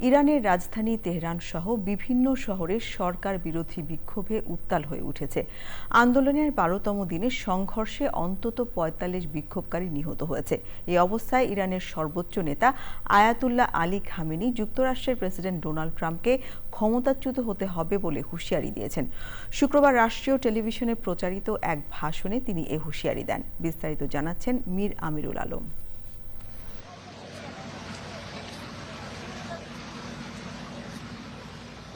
ইরানের রাজধানী তেহরান সহ বিভিন্ন শহরে সরকার বিরোধী বিক্ষোভে উত্তাল হয়ে উঠেছে। আন্দোলনের ১২তম দিনে সংঘর্ষে অন্তত ৪৫ বিক্ষোভকারী নিহত হয়েছে। এই অবস্থায় ইরানের সর্বোচ্চ নেতা আয়াতুল্লাহ আলী খামেনি যুক্তরাষ্ট্রের প্রেসিডেন্ট ডোনাল্ড ট্রাম্পকে ক্ষমতাচ্যুত হতে হবে বলে হুঁশিয়ারি দিয়েছেন। শুক্রবার রাষ্ট্রীয় টেলিভিশনে প্রচারিত এক ভাষণে তিনি এ হুঁশিয়ারি দেন। বিস্তারিত জানাচ্ছেন মীর আমিরুল আলম।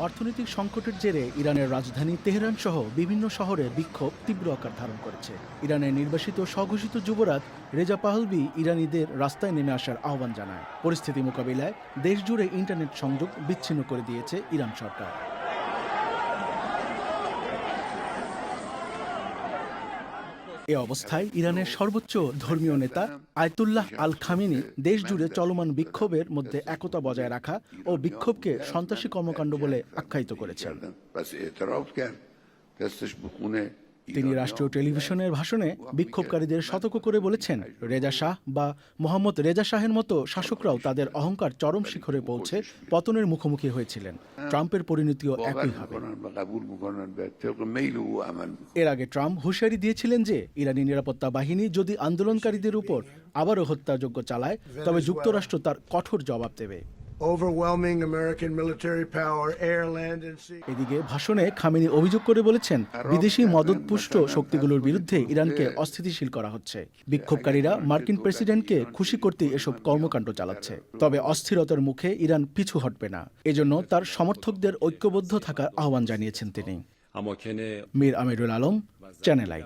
অর্থনৈতিক সংকটের জেরে ইরানের রাজধানী তেহরান সহ বিভিন্ন শহরে বিক্ষোভ তীব্র আকার ধারণ করেছে। ইরানের নির্বাসিত স্বঘোষিত যুবরাজ রেজা পাহলভি ইরানিদের রাস্তায় নেমে আসার আহ্বান জানায়। পরিস্থিতি মোকাবিলায় দেশজুড়ে ইন্টারনেট সংযোগ বিচ্ছিন্ন করে দিয়েছে ইরান সরকার। এ অবস্থায় ইরানের সর্বোচ্চ ধর্মীয় নেতা আয়াতুল্লাহ আল খামেনি দেশ জুড়ে চলমান বিক্ষোভের মধ্যে একতা বজায় রাখা ও বিক্ষোভকে সন্ত্রাসী কর্মকাণ্ড বলে আখ্যায়িত করেছেন। তিনি রাষ্ট্রীয় টেলিভিশনের ভাষণে বিক্ষোভকারীদের সতর্ক করে বলেছেন, রেজা শাহ বা মোহাম্মদ রেজা শাহের মতো শাসকরাও তাদের অহংকার চরম শিখরে পৌঁছে পতনের মুখোমুখি হয়েছিলেন। ট্রাম্পের পরিণতিও একই হবে। এর আগে ট্রাম্প হুঁশিয়ারি দিয়েছিলেন যে ইরানি নিরাপত্তা বাহিনী যদি আন্দোলনকারীদের উপর আবারও হত্যাযজ্ঞ চালায় তবে যুক্তরাষ্ট্র তার কঠোর জবাব দেবে। এদিকে ভাষণে খামেনি অভিযোগ করে বলেছেন, বিদেশি মদতপুষ্ট শক্তিগুলোর বিরুদ্ধে ইরানকে অস্থিতিশীল করা হচ্ছে। বিক্ষোভকারীরা মার্কিন প্রেসিডেন্টকে খুশি করতে এসব কর্মকাণ্ড চালাচ্ছে। তবে অস্থিরতার মুখে ইরান পিছু হটবে না। এজন্য তার সমর্থকদের ঐক্যবদ্ধ থাকার আহ্বান জানিয়েছেন তিনি। মীর আমিরুল আলম, চ্যানেল আই।